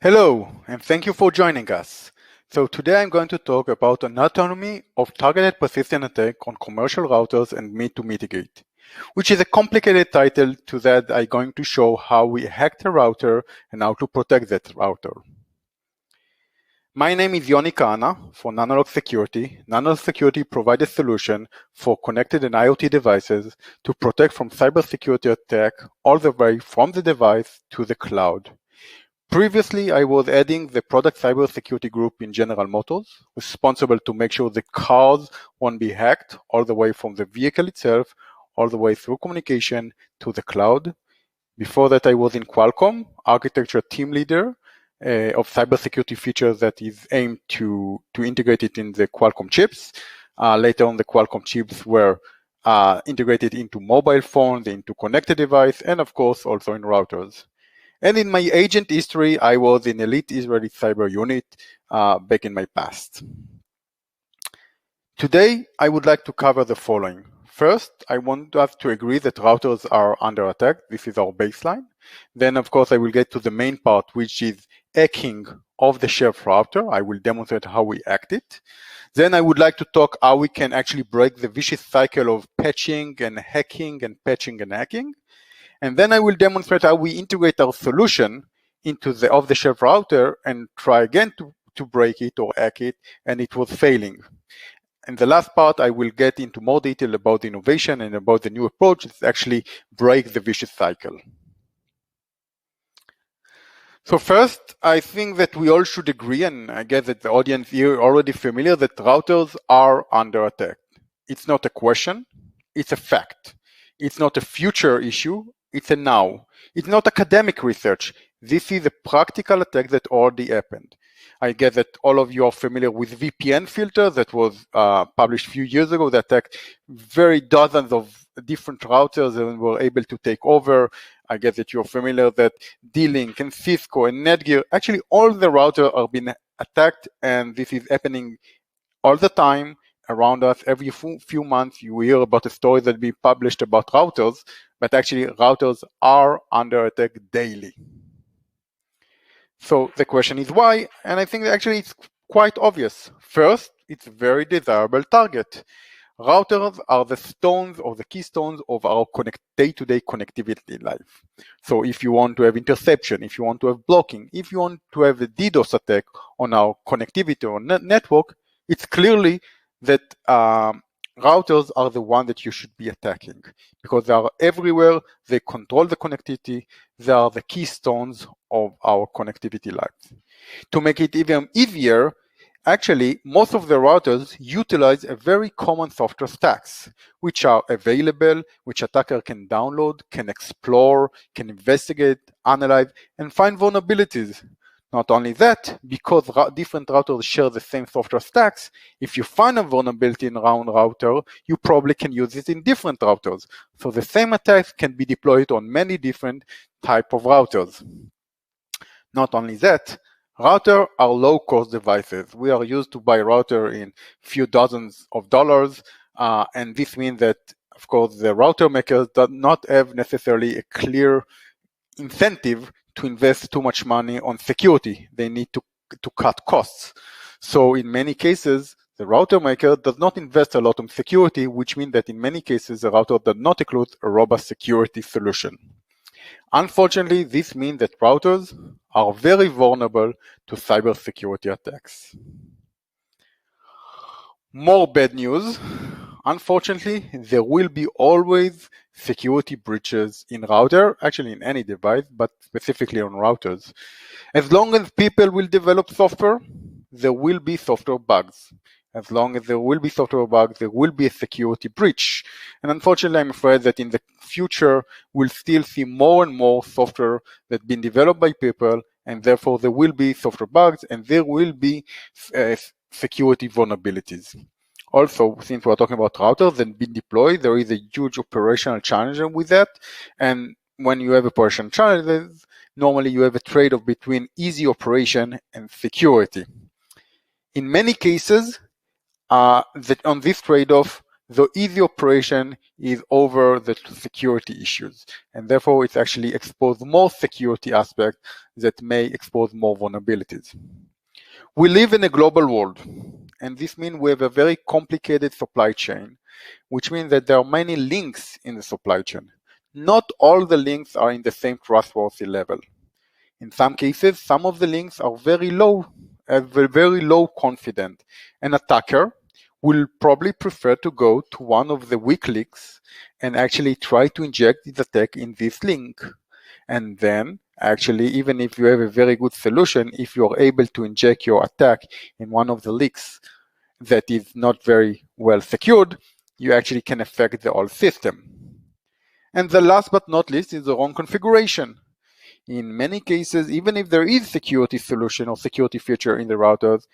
Hello, and thank you for joining us. So today I'm going to talk about anatomy of targeted persistent attack on commercial routers and mean to mitigate, which is a complicated title. To that I'm going to show how we hack the router and how to protect that router. My name is Yoni Kahana for Nanolock Security. Nanolock Security provides a solution for connected and IoT devices to protect from cybersecurity attack all the way from the device to the cloud. Previously, I was heading the product cybersecurity group in General Motors, responsible to make sure the cars won't be hacked all the way from the vehicle itself, all the way through communication to the cloud. Before that, I was in Qualcomm, architecture team leader of cybersecurity features that is aimed to integrate it in the Qualcomm chips. Later on, the Qualcomm chips were integrated into mobile phones, into connected device, and of course, also in routers. And in my agent history, I was in elite Israeli cyber unit back in my past. Today, I would like to cover the following. First, I want us to agree that routers are under attack. This is our baseline. Then, of course, I will get to the main part, which is hacking of the shelf router. I will demonstrate how we hacked it. Then I would like to talk how we can actually break the vicious cycle of patching and hacking and patching and hacking. And then I will demonstrate how we integrate our solution into the off-the-shelf router and try again to break it or hack it, and it was failing. In the last part, I will get into more detail about the innovation and about the new approach that actually break the vicious cycle. So first, I think that we all should agree, and I guess that the audience here are already familiar, that routers are under attack. It's not a question, it's a fact. It's not a future issue, it's a now. It's not academic research. This is a practical attack that already happened. I guess that all of you are familiar with VPN filter that was published a few years ago that attacked dozens of different routers and were able to take over. I guess that you're familiar that D-Link and Cisco and Netgear, actually all the routers are being attacked, and this is happening all the time around us. Every few months you hear about a story that be published about routers, but actually routers are under attack daily. So the question is why, and I think that actually it's quite obvious. First, it's a very desirable target. Routers are the stones or the keystones of our day-to-day connectivity life. So if you want to have interception, if you want to have blocking, if you want to have a DDoS attack on our connectivity or network, it's clearly that routers are the one that you should be attacking because they are everywhere, they control the connectivity, they are the keystones of our connectivity life. To make it even easier, actually, most of the routers utilize a very common software stacks, which are available, which attacker can download, can explore, can investigate, analyze, and find vulnerabilities. Not only that, because different routers share the same software stacks, if you find a vulnerability in one router, you probably can use it in different routers. So the same attacks can be deployed on many different types of routers. Not only that, routers are low-cost devices. We are used to buy router in few dozens of dollars, and this means that, of course, the router makers do not have necessarily a clear incentive to invest too much money on security. They need to cut costs. So in many cases, the router maker does not invest a lot on security, which means that in many cases, the router does not include a robust security solution. Unfortunately, this means that routers are very vulnerable to cybersecurity attacks. More bad news. Unfortunately, there will be always security breaches in router, actually in any device, but specifically on routers. As long as people will develop software, there will be software bugs. As long as there will be software bugs, there will be a security breach. And unfortunately, I'm afraid that in the future, we'll still see more and more software that's been developed by people, and therefore there will be software bugs and there will be security vulnerabilities. Also, since we're talking about routers that have been deployed, there is a huge operational challenge with that. And when you have operational challenges, normally you have a trade-off between easy operation and security. In many cases, on this trade-off, the easy operation is over the security issues, and therefore it's actually exposed more security aspects that may expose more vulnerabilities. We live in a global world, and this means we have a very complicated supply chain, which means that there are many links in the supply chain. Not all the links are in the same trustworthy level. In some cases, some of the links are very low confident. An attacker will probably prefer to go to one of the weak links and actually try to inject the attack in this link. And then, actually, even if you have a very good solution, if you are able to inject your attack in one of the leaks that is not very well secured, you actually can affect the whole system. And the last but not least is the wrong configuration. In many cases, even if there is security solution or security feature in the routers,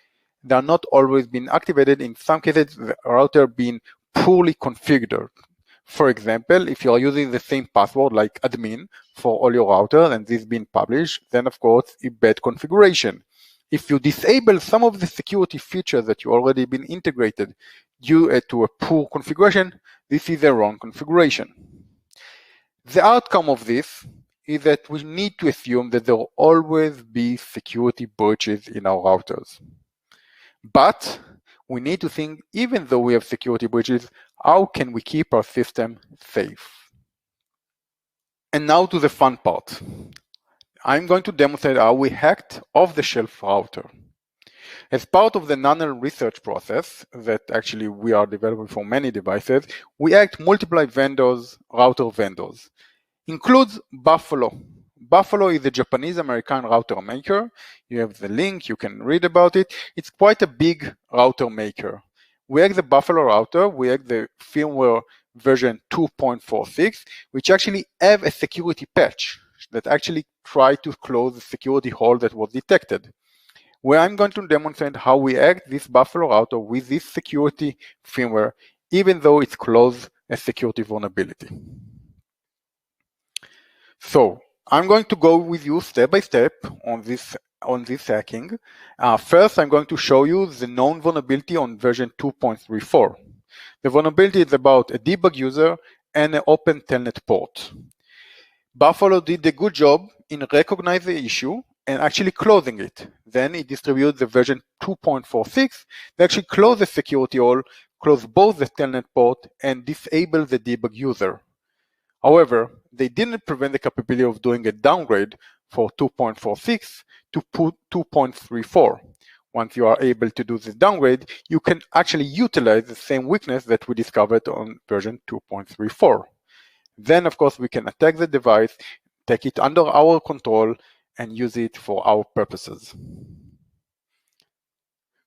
they are not always being activated. In some cases, the router being poorly configured. For example, if you are using the same password like admin for all your routers and this being published, then of course a bad configuration. If you disable some of the security features that you already been integrated due to a poor configuration, this is a wrong configuration. The outcome of this is that we need to assume that there will always be security breaches in our routers. But we need to think, even though we have security breaches, how can we keep our system safe? And now to the fun part. I'm going to demonstrate how we hacked off-the-shelf router. As part of the Nanolock research process that actually we are developing for many devices, we hacked multiple router vendors. Includes Buffalo. Buffalo is a Japanese-American router maker. You have the link, you can read about it. It's quite a big router maker. We hacked the Buffalo router, we hacked the firmware version 2.46, which actually have a security patch that actually try to close the security hole that was detected. Where I'm going to demonstrate how we hacked this Buffalo router with this security firmware, even though it's closed a security vulnerability. So I'm going to go with you step by step on this hacking. First, I'm going to show you the known vulnerability on version 2.34. The vulnerability is about a debug user and an open telnet port. Buffalo did a good job in recognizing the issue and actually closing it. Then it distributed the version 2.46. They actually closed the security hole, closed both the telnet port, and disabled the debug user. However, they didn't prevent the capability of doing a downgrade for 2.46 to 2.34. Once you are able to do this downgrade, you can actually utilize the same weakness that we discovered on version 2.34. Then, of course, we can attack the device, take it under our control, and use it for our purposes.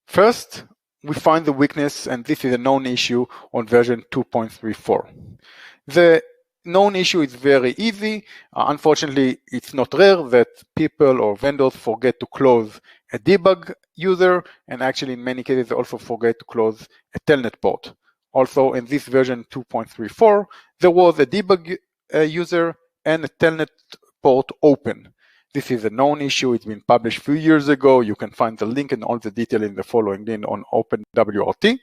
First, we find the weakness, and this is a known issue on version 2.34. The known issue is very easy. Unfortunately, it's not rare that people or vendors forget to close a debug user, and actually in many cases they also forget to close a telnet port. Also in this version 2.34, there was a debug user and a telnet port open. This is a known issue. It's been published a few years ago. You can find the link and all the detail in the following link on OpenWRT.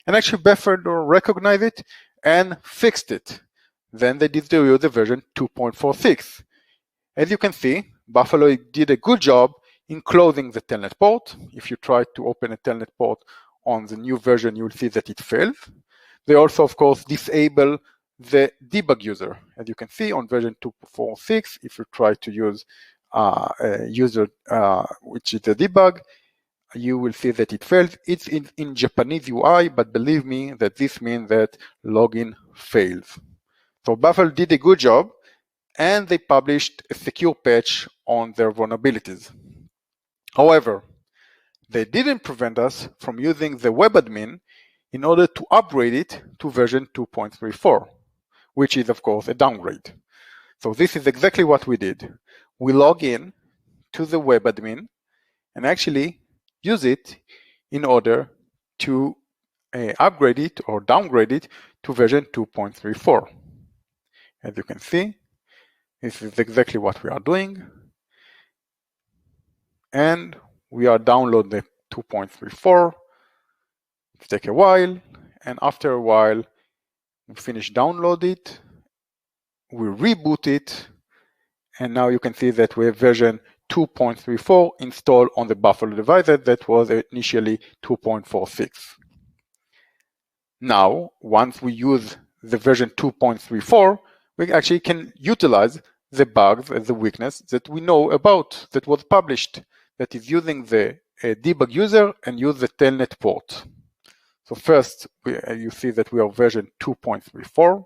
And actually Buffalo recognized it and fixed it. Then they distributed the version 2.46. As you can see, Buffalo did a good job in closing the telnet port. If you try to open a telnet port on the new version, you will see that it fails. They also, of course, disable the debug user. As you can see on version 2.46, if you try to use a user which is a debug, you will see that it fails. It's in Japanese UI, but believe me that this means that login fails. So Buffalo did a good job, and they published a secure patch on their vulnerabilities. However, they didn't prevent us from using the web admin in order to upgrade it to version 2.34, which is of course a downgrade. So this is exactly what we did. We log in to the web admin and actually use it in order to upgrade it or downgrade it to version 2.34. As you can see, this is exactly what we are doing. And we are downloading the 2.34. It takes a while, and after a while, We finish download it, we reboot it, and now you can see that we have version 2.34 installed on the Buffalo devices that was initially 2.46. Now, once we use the version 2.34, we actually can utilize the bugs and the weakness that we know about that was published, that is using the debug user and use the telnet port. So first, you see that we are version 2.34.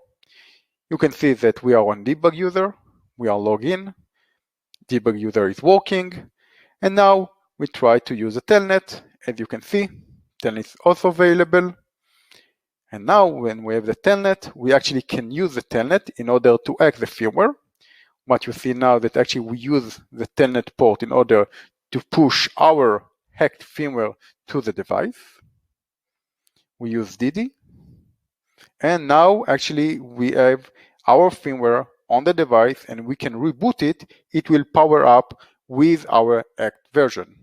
You can see that we are on debug user, we are logged in, debug user is working, and now we try to use a telnet. As you can see, telnet is also available. And now when we have the telnet, we actually can use the telnet in order to hack the firmware. What you see now that actually we use the telnet port in order to push our hacked firmware to the device. We use DD. And now actually we have our firmware on the device and we can reboot it. It will power up with our hacked version.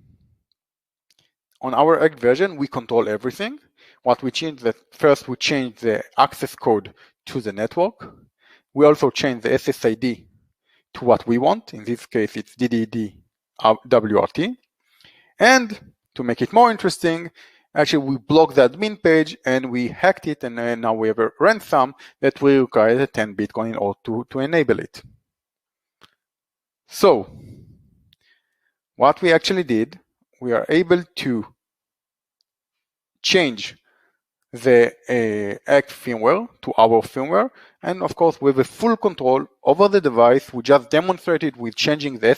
On our hacked version, we control everything. What we change that first we change the access code to the network. We also change the SSID to what we want. In this case, it's DDD WRT. And to make it more interesting, actually we blocked the admin page and we hacked it, and now we have a ransom that will require 10 Bitcoin in order to enable it. So what we actually did, we are able to change the hacked firmware to our firmware, and of course we have a full control over the device. We just demonstrated with changing the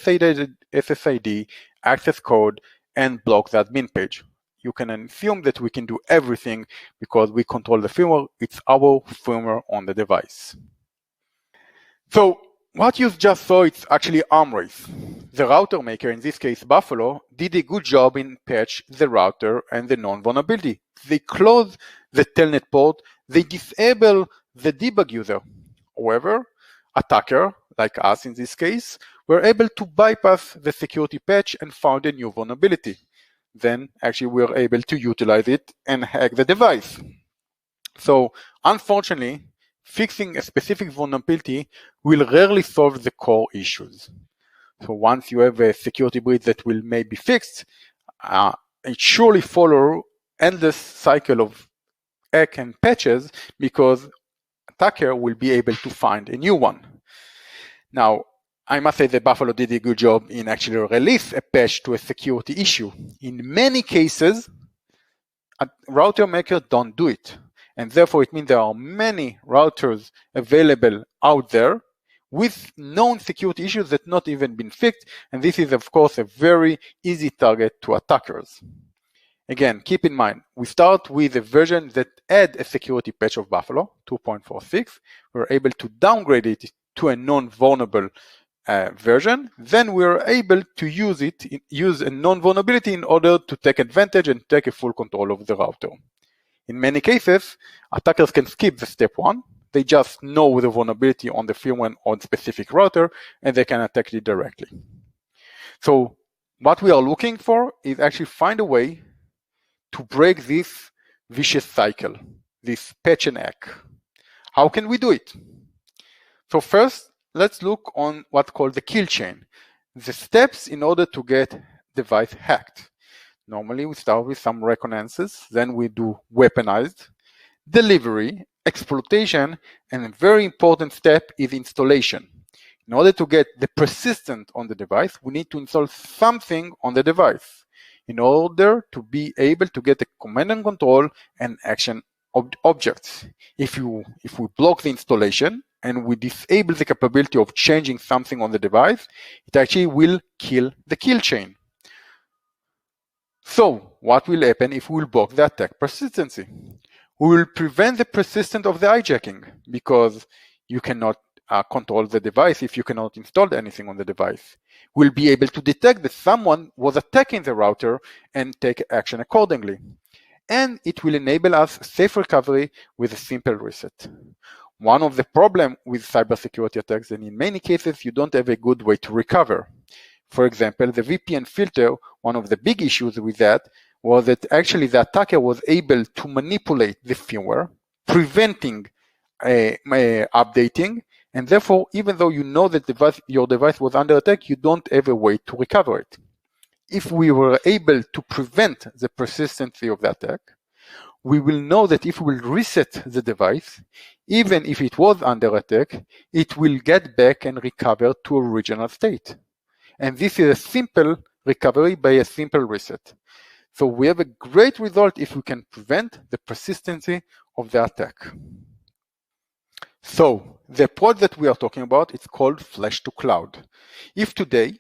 SSID, access code, and block the admin page. You can assume that we can do everything because we control the firmware. It's our firmware on the device. So what you just saw, it's actually arm race. The router maker, in this case Buffalo, did a good job in patch the router and the non-vulnerability. They close the telnet port, they disable the debug user. However, attacker, like us in this case, were able to bypass the security patch and found a new vulnerability. Then actually we were able to utilize it and hack the device. So unfortunately, fixing a specific vulnerability will rarely solve the core issues. So once you have a security breach that will maybe fixed, it surely follows endless cycle of hack and patches because attacker will be able to find a new one. Now, I must say that Buffalo did a good job in actually release a patch to a security issue. In many cases, router makers don't do it. And therefore, it means there are many routers available out there with known security issues that not even been fixed. And this is, of course, a very easy target to attackers. Again, keep in mind, we start with a version that had a security patch of Buffalo, 2.46. We're able to downgrade it to a non-vulnerable version. Then we are able to use a non-vulnerability in order to take advantage and take a full control of the router. In many cases, attackers can skip the step one. They just know the vulnerability on the firmware on specific router, and they can attack it directly. So what we are looking for is actually find a way to break this vicious cycle, this patch and hack. How can we do it? So first, let's look on what's called the kill chain, the steps in order to get device hacked. Normally we start with some reconnaissance, then we do weaponized, delivery, exploitation, and a very important step is installation. In order to get the persistent on the device, we need to install something on the device in order to be able to get the command and control and action objects. If we block the installation and we disable the capability of changing something on the device, it actually will kill the kill chain. So what will happen if we will block the attack persistency? We will prevent the persistence of the hijacking because you cannot control the device if you cannot install anything on the device. We'll be able to detect that someone was attacking the router and take action accordingly. And it will enable us safe recovery with a simple reset. One of the problems with cybersecurity attacks, and in many cases, you don't have a good way to recover. For example, the VPN filter, one of the big issues with that was that actually the attacker was able to manipulate the firmware, preventing updating, and therefore, even though you know that your device was under attack, you don't have a way to recover it. If we were able to prevent the persistency of the attack, we will know that if we will reset the device, even if it was under attack, it will get back and recover to original state. And this is a simple recovery by a simple reset. So we have a great result if we can prevent the persistency of the attack. So the approach that we are talking about is called flash to cloud. If today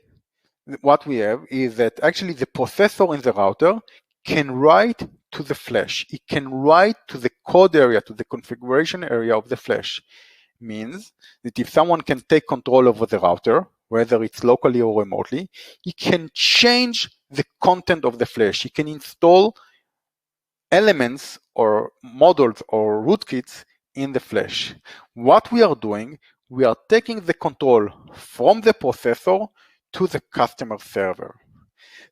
what we have is that actually the processor in the router can write to the flash. It can write to the code area, to the configuration area of the flash. Means that if someone can take control over the router, whether it's locally or remotely, he can change the content of the flash. He can install elements or modules or rootkits in the flash. What we are doing, we are taking the control from the processor to the customer server.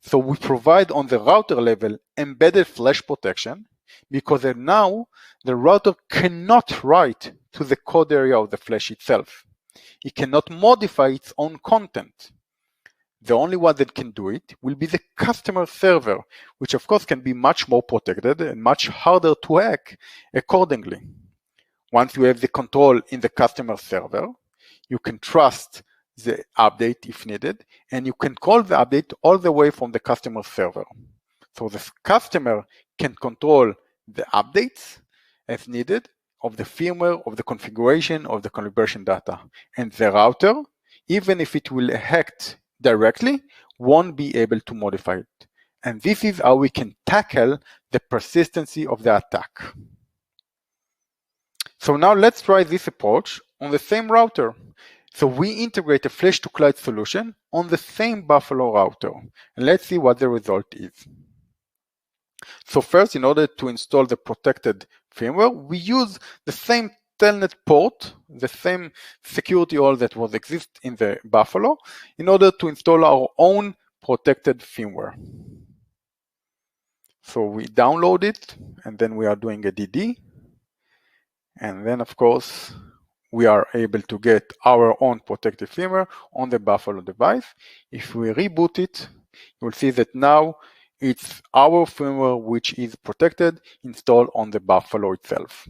So we provide on the router level embedded flash protection, because now the router cannot write to the code area of the flash itself. It cannot modify its own content. The only one that can do it will be the customer server, which of course can be much more protected and much harder to hack accordingly. Once you have the control in the customer server, you can trust the update if needed, and you can call the update all the way from the customer server. So the customer can control the updates as needed of the firmware, of the configuration, of the calibration data. And the router, even if it will hack directly, won't be able to modify it. And this is how we can tackle the persistency of the attack. So now let's try this approach on the same router. So we integrate a flash to cloud solution on the same Buffalo router. And let's see what the result is. So first, in order to install the protected firmware, we use the same telnet port, the same security hole that was exist in the Buffalo, in order to install our own protected firmware. So we download it, and then we are doing a DD. And then, of course, we are able to get our own protected firmware on the Buffalo device. If we reboot it, you will see that now it's our firmware which is protected, installed on the Buffalo itself.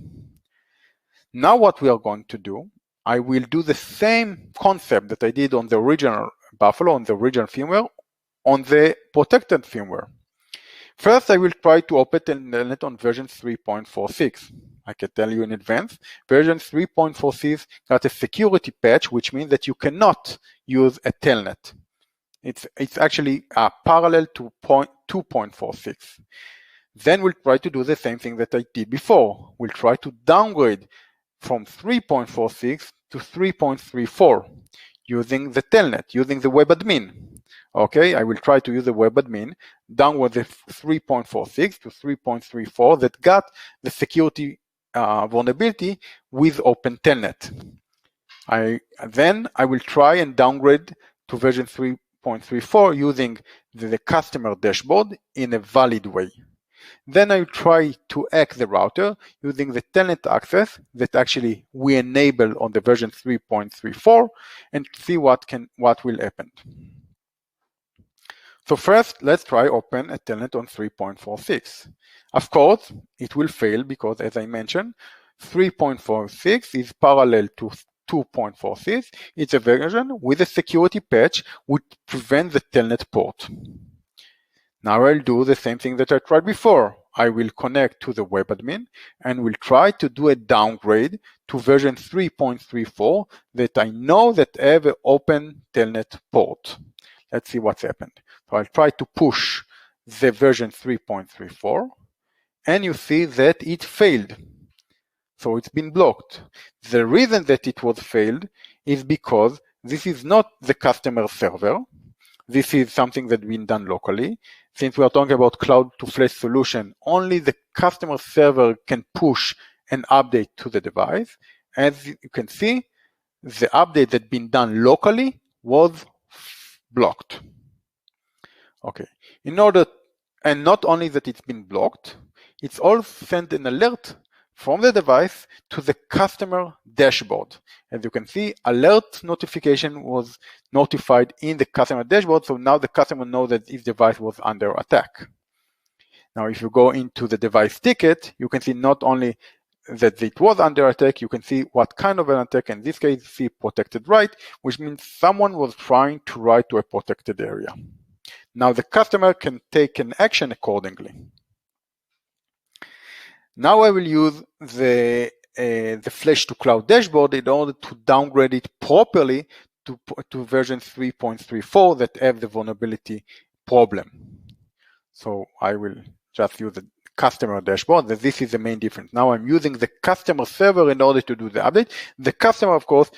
Now what we are going to do, I will do the same concept that I did on the original Buffalo, on the original firmware, on the protected firmware. First, I will try to open Telnet on version 3.46. I can tell you in advance, version 3.46 got a security patch, which means that you cannot use a Telnet. It's actually parallel to 2.46. Then we'll try to do the same thing that I did before. We'll try to downgrade from 3.46 to 3.34 using the Telnet, using the web admin. Okay, I will try to use the web admin, downward the 3.46 to 3.34 that got the security vulnerability with Open Telnet. Then I will try and downgrade to version 3.34 using the customer dashboard in a valid way. Then I try to hack the router using the Telnet access that actually we enable on the version 3.34 and see what will happen. So first, let's try open a Telnet on 3.46. Of course, it will fail because, as I mentioned, 3.46 is parallel to 2.46. It's a version with a security patch which prevents the Telnet port. Now I'll do the same thing that I tried before. I will connect to the web admin and will try to do a downgrade to version 3.34 that I know that have an open Telnet port. Let's see what's happened. So I'll try to push the version 3.34 and you see that it failed. So it's been blocked. The reason that it was failed is because this is not the customer server. This is something that's been done locally. Since we are talking about cloud to flash solution, only the customer server can push an update to the device. As you can see, the update that's been done locally was blocked. Okay, and not only that it's been blocked, it's also sent an alert from the device to the customer dashboard. As you can see, alert notification was notified in the customer dashboard, so now the customer knows that his device was under attack. Now, if you go into the device ticket, you can see not only that it was under attack, you can see what kind of an attack. In this case, see protected write, which means someone was trying to write to a protected area. Now the customer can take an action accordingly. Now I will use the Flash to Cloud dashboard in order to downgrade it properly to version 3.34 that have the vulnerability problem. So I will just use the customer dashboard. This is the main difference. Now I'm using the customer server in order to do the update. The customer, of course,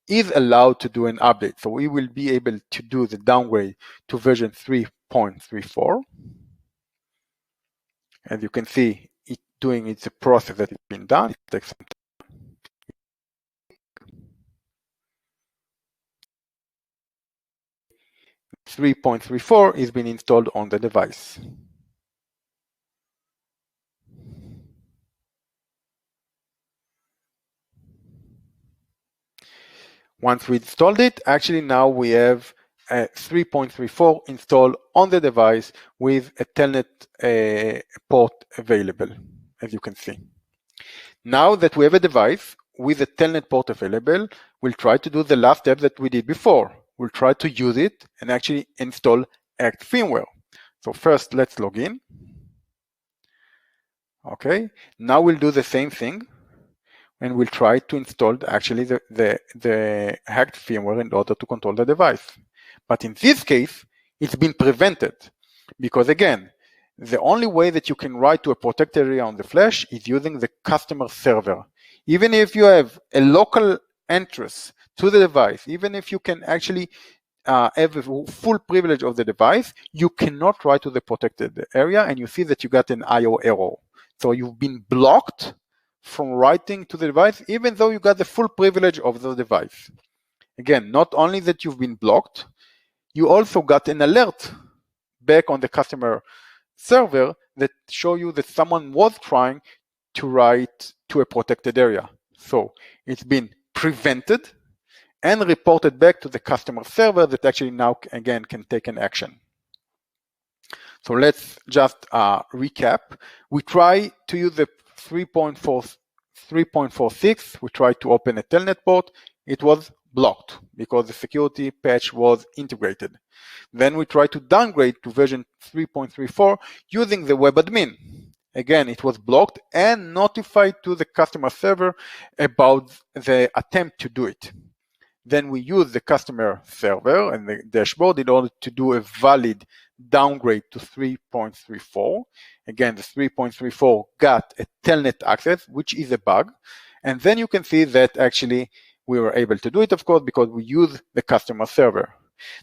is allowed to do an update. So we will be able to do the downgrade to version 3.34. As you can see, it's a process that has been done. It takes some time. 3.34 is being installed on the device. Once we installed it, actually now we have 3.34 installed on the device with a telnet port available, as you can see. Now that we have a device with a telnet port available, we'll try to do the last step that we did before. We'll try to use it and actually install Act firmware. So first, let's log in. Okay, now we'll do the same thing, and we'll try to install actually the hacked firmware in order to control the device. But in this case, it's been prevented because, again, the only way that you can write to a protected area on the flash is using the customer server. Even if you have a local entrance to the device, even if you can actually have a full privilege of the device, you cannot write to the protected area, and you see that you got an IO error. So you've been blocked from writing to the device, even though you got the full privilege of the device. Again, not only that you've been blocked, you also got an alert back on the customer server that show you that someone was trying to write to a protected area. So it's been prevented and reported back to the customer server that actually now, again, can take an action. So let's just recap. We try to use the 3.46. We tried to open a telnet port. It was blocked because the security patch was integrated. Then we tried to downgrade to version 3.34 using the web admin. Again, it was blocked and notified to the customer server about the attempt to do it. Then we use the customer server and the dashboard in order to do a valid downgrade to 3.34. Again, the 3.34 got a telnet access, which is a bug. And then you can see that actually we were able to do it, of course, because we use the customer server.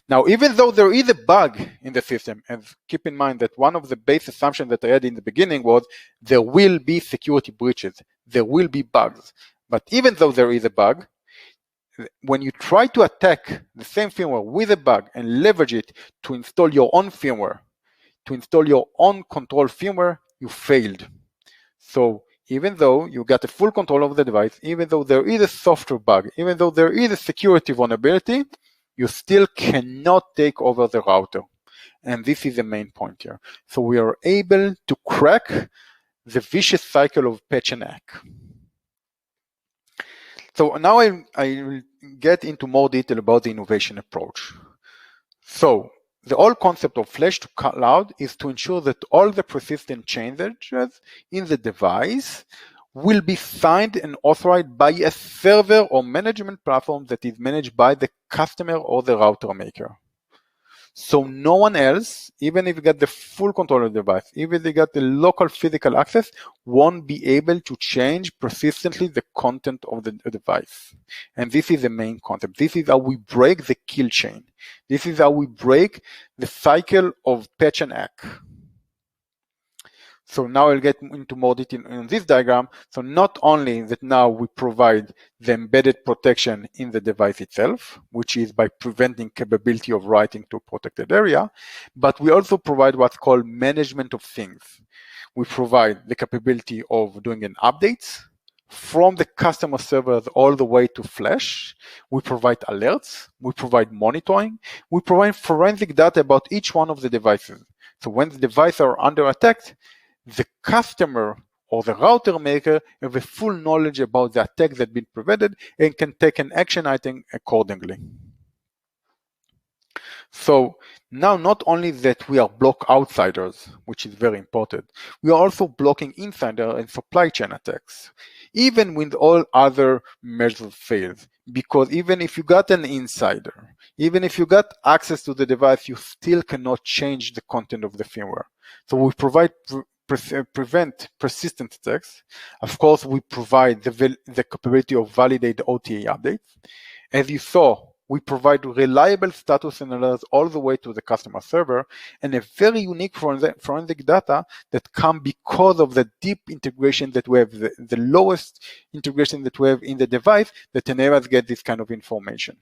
Now, even though there is a bug in the system, and keep in mind that one of the base assumptions that I had in the beginning was there will be security breaches, there will be bugs. But even though there is a bug, when you try to attack the same firmware with a bug and leverage it to install your own firmware, to install your own control firmware, you failed. So even though you got a full control of the device, even though there is a software bug, even though there is a security vulnerability, you still cannot take over the router. And this is the main point here. So we are able to crack the vicious cycle of patch and hack. So now I will get into more detail about the innovation approach. So the whole concept of Flash to Cloud is to ensure that all the persistent changes in the device will be signed and authorized by a server or management platform that is managed by the customer or the router maker. So no one else, even if you get the full control of the device, even if they got the local physical access, won't be able to change persistently the content of the device. And this is the main concept. This is how we break the kill chain. This is how we break the cycle of patch and hack. So now I'll get into more detail in this diagram. So not only that now we provide the embedded protection in the device itself, which is by preventing capability of writing to a protected area, but we also provide what's called management of things. We provide the capability of doing an updates, from the customer servers all the way to Flash. We provide alerts, we provide monitoring, we provide forensic data about each one of the devices. So when the devices are under attack, the customer or the router maker have a full knowledge about the attack that's been prevented and can take an action item accordingly. So now not only that we are block outsiders, which is very important, we are also blocking insider and supply chain attacks, even when all other measures fail. Because even if you got an insider, even if you got access to the device, you still cannot change the content of the firmware. So we provide prevent persistent attacks. Of course, we provide the capability of validate the OTA updates. As you saw, we provide reliable status and alerts all the way to the customer server, and a very unique forensic data that come because of the deep integration that we have, the lowest integration that we have in the device that enables us to get this kind of information.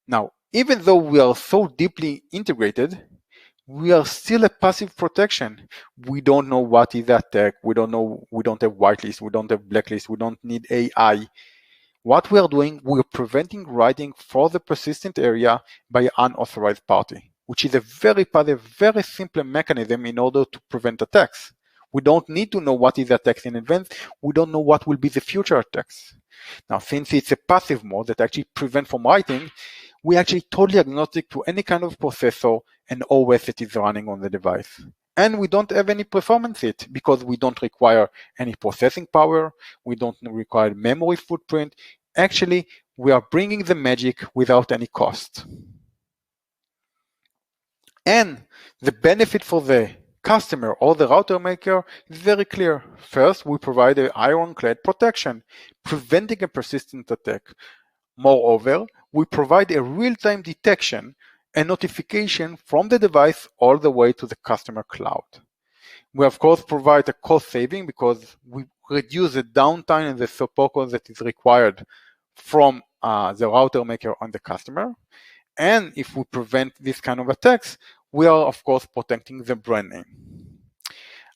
Now, even though we are so deeply integrated, we are still a passive protection. We don't know what is the attack. We don't know. We don't have whitelist. We don't have blacklist. We don't need AI. What we are doing, we're preventing writing for the persistent area by unauthorized party, which is a very simple mechanism in order to prevent attacks. We don't need to know what is the attacks in advance. We don't know what will be the future attacks. Now, since it's a passive mode that actually prevents from writing, we actually totally agnostic to any kind of processor and OS that is running on the device. And we don't have any performance hit because we don't require any processing power, we don't require memory footprint. Actually, we are bringing the magic without any cost. And the benefit for the customer or the router maker is very clear. First, we provide an ironclad protection, preventing a persistent attack. Moreover, we provide a real-time detection and notification from the device all the way to the customer cloud. We of course provide a cost saving because we reduce the downtime and the support cost that is required from the router maker on the customer. And if we prevent this kind of attacks, we are of course protecting the brand name.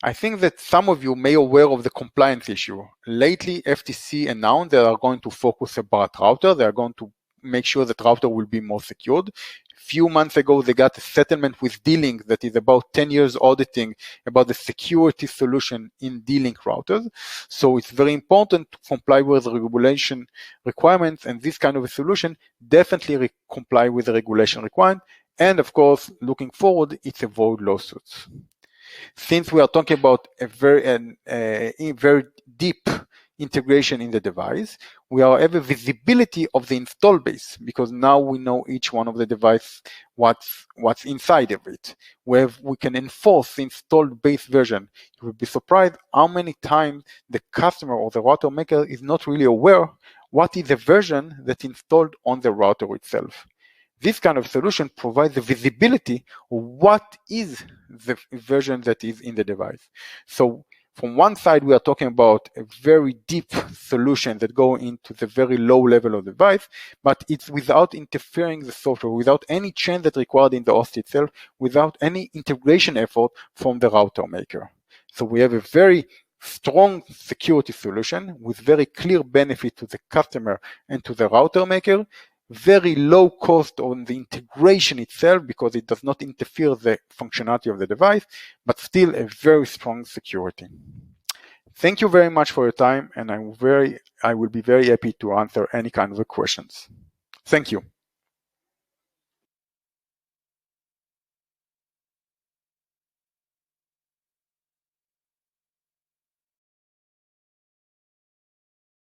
I think that some of you may be aware of the compliance issue. Lately, FTC announced they are going to focus about router. They are going to make sure that router will be more secured. Few months ago, they got a settlement with D-Link that is about 10 years auditing about the security solution in D-Link routers. So it's very important to comply with the regulation requirements, and this kind of a solution definitely comply with the regulation requirement. And of course, looking forward, it's avoid lawsuits. Since we are talking about a very deep integration in the device, we have a visibility of the install base because now we know each one of the device what's inside of it. We can enforce the installed base version. You will be surprised how many times the customer or the router maker is not really aware what is the version that's installed on the router itself. This kind of solution provides the visibility of what is the version that is in the device. So from one side, we are talking about a very deep solution that go into the very low level of the device, but it's without interfering the software, without any change that required in the host itself, without any integration effort from the router maker. So we have a very strong security solution with very clear benefit to the customer and to the router maker, very low cost on the integration itself because it does not interfere the functionality of the device, but still a very strong security. Thank you very much for your time, and I will be very happy to answer any kind of questions. Thank you.